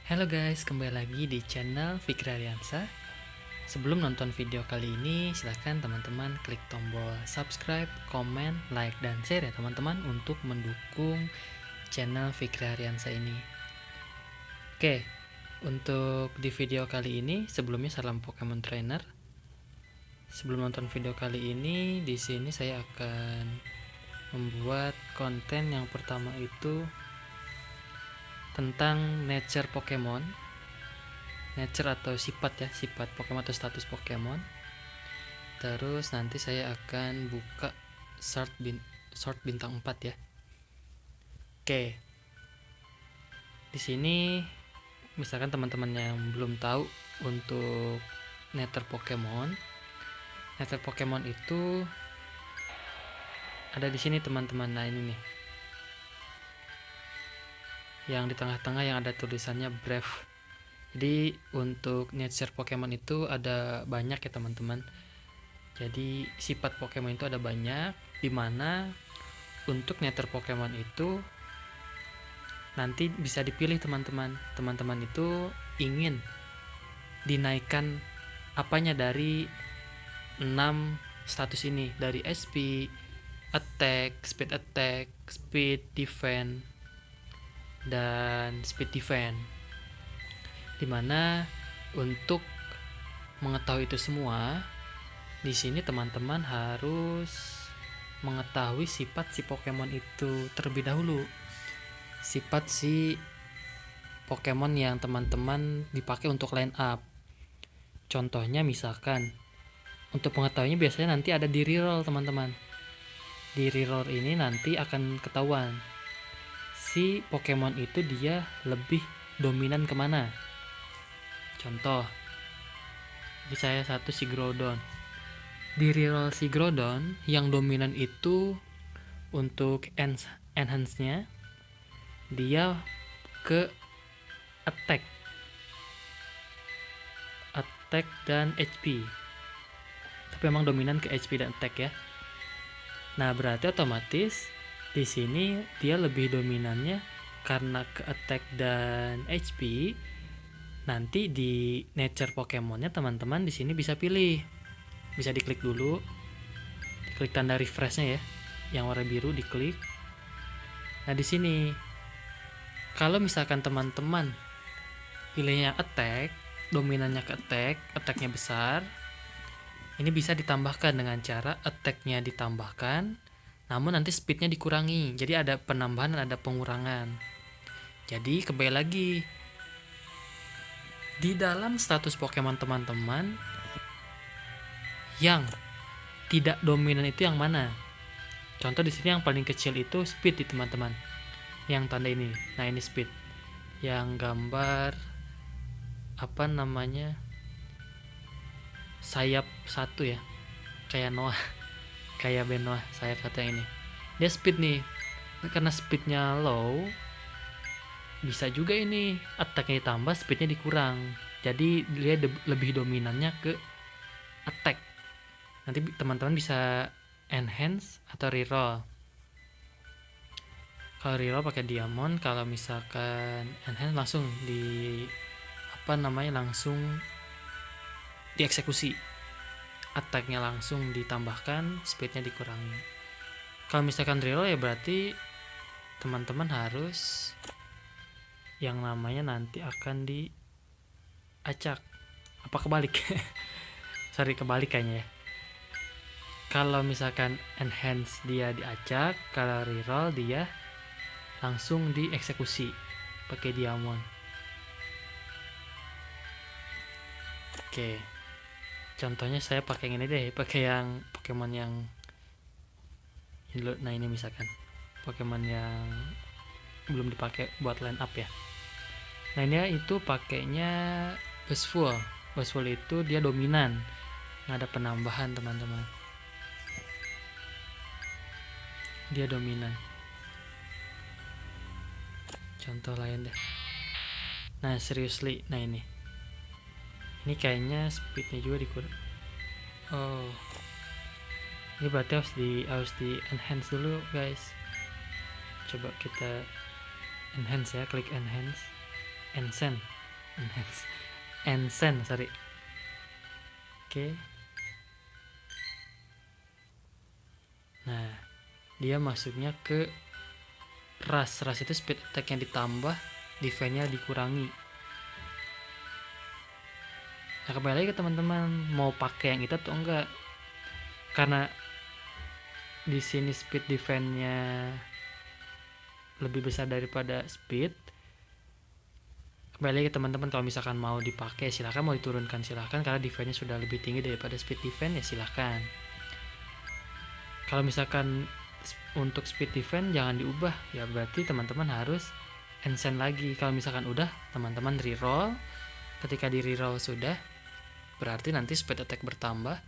Halo guys, kembali lagi di channel Fikri Ariansa. Sebelum nonton video kali ini, silahkan teman-teman klik tombol subscribe, komen, like, dan share ya teman-teman untuk mendukung channel Fikri Ariansa ini. Oke, untuk di video kali ini, sebelumnya salam Pokemon Trainer. Sebelum nonton video kali ini, di sini saya akan membuat konten yang pertama itu tentang nature Pokemon, nature atau sifat ya, sifat Pokemon atau status Pokemon. Terus nanti saya akan buka short bintang 4 ya. Oke. Di sini misalkan teman-teman yang belum tahu untuk nature Pokemon. Nature Pokemon itu ada di sini teman-teman. Nah, ini nih. Yang di tengah-tengah yang ada tulisannya Brave. Jadi untuk nature Pokemon itu ada banyak ya teman-teman. Jadi sifat Pokemon itu ada banyak, dimana untuk nature Pokemon itu nanti bisa dipilih teman-teman. Teman-teman itu ingin dinaikkan apanya dari 6 status ini, dari SP, attack, speed, defense, dan speed defense. Dimana untuk mengetahui itu semua, di sini teman-teman harus mengetahui sifat si Pokemon itu terlebih dahulu. Sifat si Pokemon yang teman-teman dipakai untuk line up. Contohnya misalkan untuk pengetahuannya biasanya nanti ada di reroll teman-teman. Di reroll ini nanti akan ketahuan si Pokemon itu dia lebih dominan kemana. Contoh, di saya satu si Groudon. Di reroll si Groudon yang dominan itu untuk enhance-nya dia ke attack dan HP. Tapi memang dominan ke HP dan attack ya. Nah, berarti otomatis di sini dia lebih dominannya karena ke attack dan HP. Nanti di nature Pokemonnya teman-teman di sini bisa pilih. Bisa diklik dulu. Diklik tanda refreshnya ya. Yang warna biru diklik. Nah, di sini kalau misalkan teman-teman pilihnya attack, dominannya ke attack, attacknya besar, ini bisa ditambahkan dengan cara attacknya ditambahkan, namun nanti speednya dikurangi. Jadi ada penambahan dan ada pengurangan. Jadi kembali lagi, di dalam status Pokemon teman-teman yang tidak dominan itu yang mana? Contoh di sini yang paling kecil itu speed di teman-teman. Yang tanda ini. Nah, ini speed. Yang gambar apa namanya? Sayap satu ya. Kayak Noah. Kayak Ben Noah, sayap satu yang ini. Dia speed nih. Karena speednya low, bisa juga ini attacknya ditambah, speednya dikurang. Jadi dia lebih dominannya ke attack. Nanti teman-teman bisa enhance atau reroll. Kalau reroll pakai diamond, kalau misalkan enhance langsung langsung dieksekusi. Attacknya langsung ditambahkan, speednya dikurangi. Kalau misalkan reroll ya berarti teman-teman harus yang namanya nanti akan diacak. Apa kebalik? Sorry, kebalik kayaknya ya. Kalau misalkan enhance dia diacak, kalau reroll dia langsung dieksekusi pakai diamond. Oke. Contohnya saya pakai yang ini deh, pakai yang Pokemon yang ini misalkan Pokemon yang belum dipakai buat line up ya. Nah, ini itu pakainya Buzzwole. Buzzwole itu dia dominan. Nggak ada penambahan teman-teman. Dia dominan. Contoh lain deh. Nah, seriously, nah ini kayaknya speednya juga dikurang. Oh, ini berarti harus di enhance dulu guys. Coba kita enhance ya, klik enhance. Ensen, sorry. Oke. Nah, dia masuknya ke Rush. Rush itu speed attack yang ditambah, defense-nya dikurangi. Nah, kembali lagi ke teman-teman mau pakai yang itu atau enggak. Karena di sini speed defense-nya lebih besar daripada speed. Kembali lagi ke teman-teman, kalau misalkan mau dipakai silahkan, mau diturunkan silahkan, karena defense-nya sudah lebih tinggi daripada speed defense ya silahkan. Kalau misalkan untuk speed defense jangan diubah, ya berarti teman-teman harus enchant lagi. Kalau misalkan udah, teman-teman reroll. Ketika di reroll sudah, berarti nanti speed attack bertambah.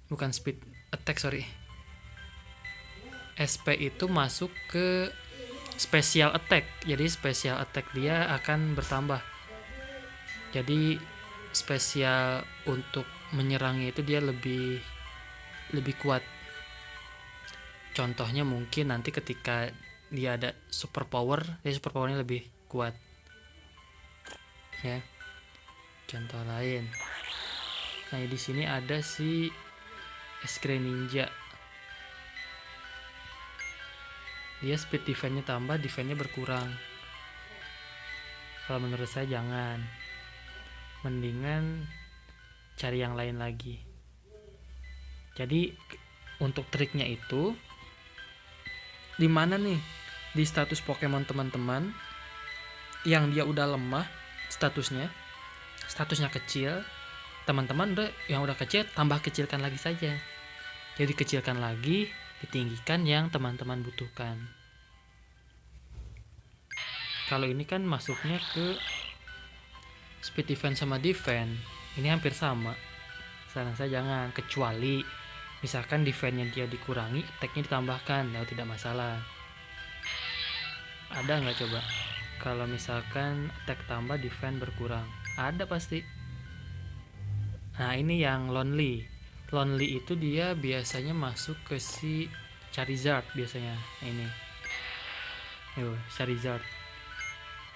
Bukan speed attack, sorry. SP itu masuk ke special attack. Jadi special attack dia akan bertambah. Jadi spesial untuk menyerangnya itu dia lebih kuat. Contohnya mungkin nanti ketika dia ada super power, dia super powernya lebih kuat. Ya. Contoh lain. Nah, di sini ada si Greninja. Dia speed defense-nya tambah, defense-nya berkurang. Kalau menurut saya jangan. Mendingan cari yang lain lagi. Jadi untuk triknya itu di mana nih? Di status Pokemon teman-teman yang dia udah lemah statusnya kecil, teman-teman yang udah kecil tambah kecilkan lagi saja. Jadi kecilkan lagi, ditinggikan yang teman-teman butuhkan. Kalau ini kan masuknya ke speed defense sama defense, ini hampir sama. Saran saya jangan, kecuali misalkan defense-nya dia dikurangi, attack-nya ditambahkan, ya tidak masalah. Ada nggak coba? Kalau misalkan attack tambah, defense berkurang, ada pasti. Nah, ini yang lonely. Lonely itu dia biasanya masuk ke si Charizard biasanya. Nah, ini. Charizard.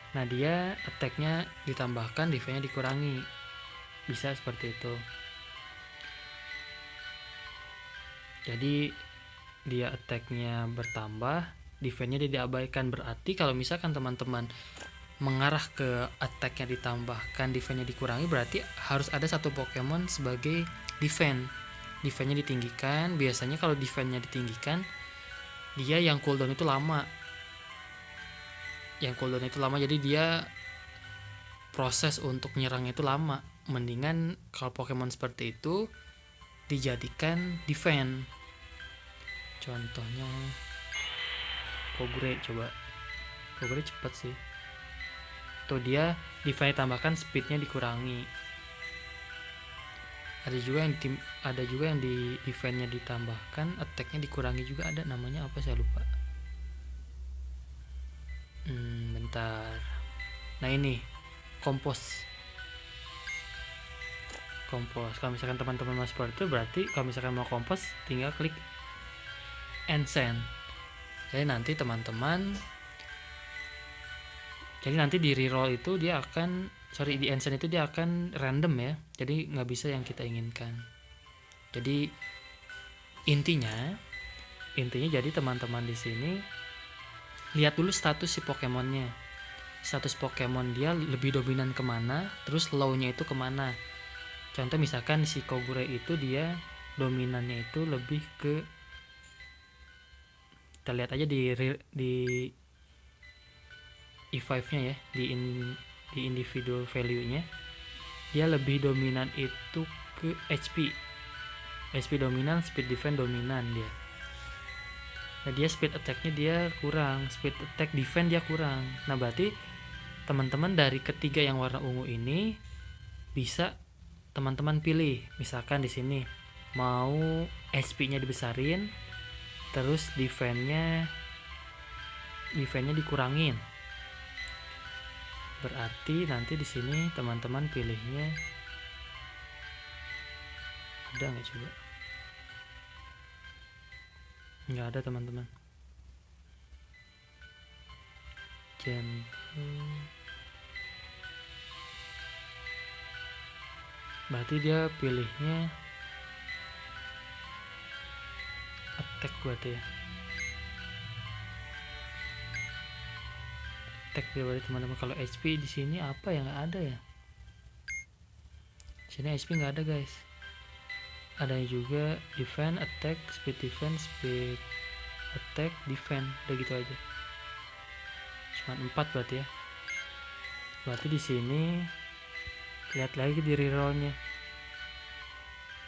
Nah, dia attack-nya ditambahkan, defense-nya dikurangi. Bisa seperti itu. Jadi dia attack-nya bertambah, defense-nya dia diabaikan. Berarti kalau misalkan teman-teman mengarah ke attack-nya ditambahkan, defense-nya dikurangi, berarti harus ada satu Pokemon sebagai defense. Defense-nya ditinggikan. Biasanya kalau defense-nya ditinggikan, dia yang cooldown itu lama. Jadi dia proses untuk nyerangnya itu lama. Mendingan kalau Pokemon seperti itu dijadikan defense. Contohnya Kogure, coba. Kogure cepat sih. Tuh dia defense tambahkan, speednya dikurangi. Ada juga yang di defense-nya ditambahkan, attack-nya dikurangi juga ada, namanya apa saya lupa. Bentar. Nah, ini kompos. Kalau misalkan teman-teman mau seperti itu, berarti kalau misalkan mau kompos tinggal klik enchant. Jadi nanti di reroll itu dia akan, di enchant itu dia akan random ya. Jadi nggak bisa yang kita inginkan. Jadi intinya jadi teman-teman di sini lihat dulu status si Pokemonnya. Status Pokemon dia lebih dominan kemana, terus low-nya itu kemana. Contoh misalkan si Kogure itu dia dominannya itu lebih ke, kita lihat aja di E5-nya ya, di individual value-nya, dia lebih dominan itu ke HP dominan, speed defense dominan dia. Nah, dia speed attack-nya dia kurang, speed attack defense dia kurang. Nah, berarti teman-teman dari ketiga yang warna ungu ini bisa teman-teman pilih. Misalkan di sini mau HP-nya dibesarin, terus defense-nya dikurangin. Berarti nanti di sini teman-teman pilihnya ada nggak coba? Nggak ada teman-teman. Berarti dia pilihnya attack berarti ya. Attack dia berarti teman-teman. Kalau HP di sini apa yang nggak ada ya? Sini HP nggak ada guys. Ada juga defense, attack, speed defense, speed attack, defense, udah gitu aja. Cuma 4 berarti ya. Berarti di sini lihat lagi di rerollnya.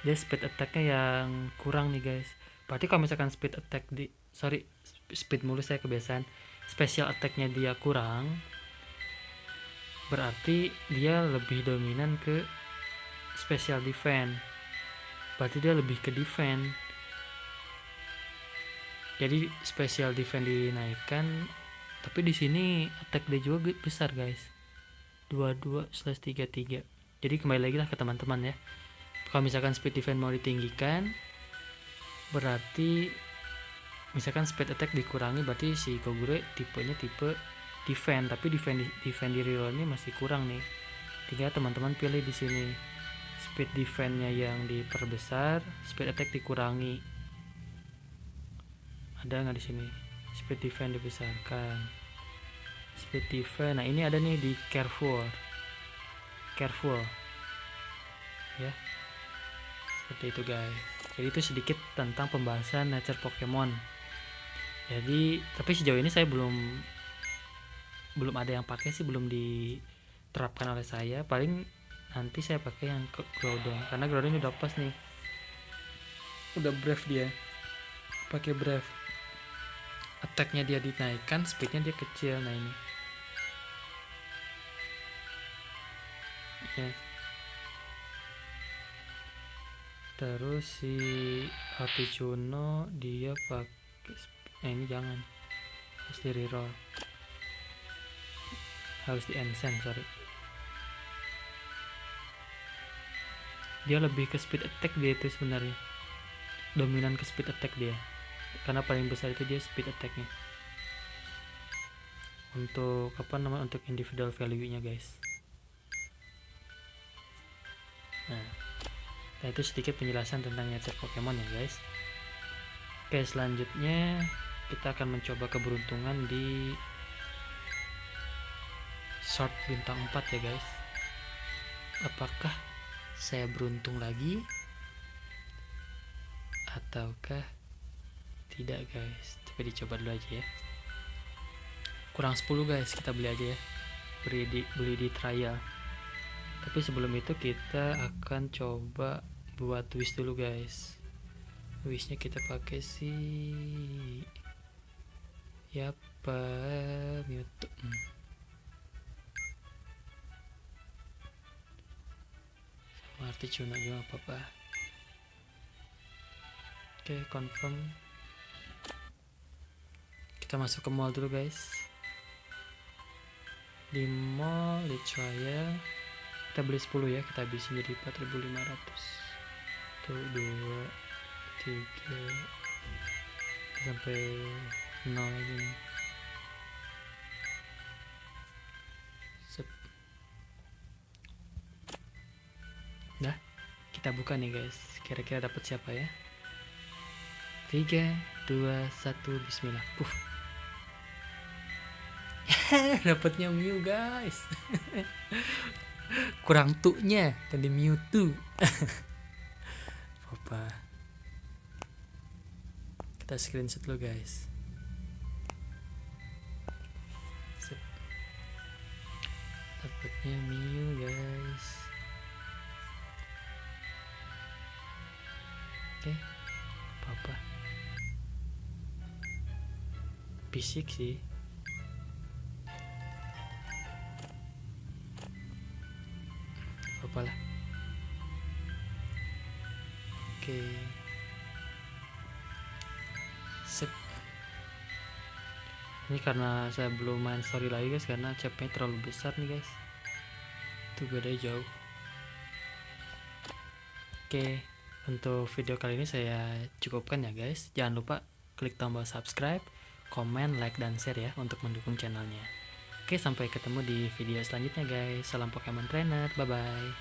Dia speed attacknya yang kurang nih guys. Berarti kalau misalkan speed attack speed mulu saya kebiasaan. Special attacknya dia kurang, berarti dia lebih dominan ke special defense. Berarti dia lebih ke defense. Jadi special defense dinaikkan, tapi di sini attack dia juga besar guys. 22/33. Jadi kembali lagi lah ke teman-teman ya. Kalau misalkan speed defense mau ditinggikan, berarti misalkan speed attack dikurangi, berarti si Kogure tipenya tipe defense, tapi defense di reroll ini masih kurang nih. Tinggal teman-teman pilih di sini speed defense-nya yang diperbesar, speed attack dikurangi. Ada nggak di sini? Speed defense dibesarkan. Speed defense. Nah, ini ada nih di careful. Ya. Seperti itu guys. Jadi itu sedikit tentang pembahasan nature Pokemon. Jadi tapi sejauh ini saya belum ada yang pakai sih, belum diterapkan oleh saya. Paling nanti saya pakai yang ke Groudon, karena Groudon udah pas nih, udah brave dia, pakai brave, attacknya dia dinaikkan, speednya dia kecil. Nah ini ya. Terus si Articuno dia pakai ini jangan, harus di reroll, harus di enchant, sorry. Dia lebih ke speed attack dia itu sebenarnya, dominan ke speed attack dia, karena paling besar itu dia speed attacknya. Untuk untuk individual value nya guys. Nah itu sedikit penjelasan tentang nature Pokemon ya guys. Oke, selanjutnya kita akan mencoba keberuntungan di Sword bintang 4 ya guys. Apakah saya beruntung lagi ataukah tidak guys? Coba dicoba dulu aja ya. Kurang 10 guys, kita beli aja ya. Beli di trial. Tapi sebelum itu kita akan coba buat wish dulu guys. Wishnya kita pakai Mewtwo. Sama Articuno juga apa-apa. Oke, confirm. Kita masuk ke mall dulu guys. Di mall, di trial kita beli 10 ya, kita habisin jadi 4.500. Tuh 2 3 sampai 0 lagi nih. Nah, kita buka nih guys, kira-kira dapat siapa ya. 3 2 1 bismillah. Puff. Dapatnya Mew guys. Kurang tuknya tadi Mewtwo. Apa? Kita screenshot dulu guys. Dapatnya Mew guys. Oke, apa-apa. Fisik sih. Apa lah. Oke. Sip. Ini karena saya belum main story lagi guys, karena capnya terlalu besar nih guys. Itu bedanya jauh. Oke, untuk video kali ini saya cukupkan ya guys. Jangan lupa klik tombol subscribe, komen, like, dan share ya untuk mendukung channelnya. Oke, sampai ketemu di video selanjutnya guys. Salam Pokemon Trainer, bye bye.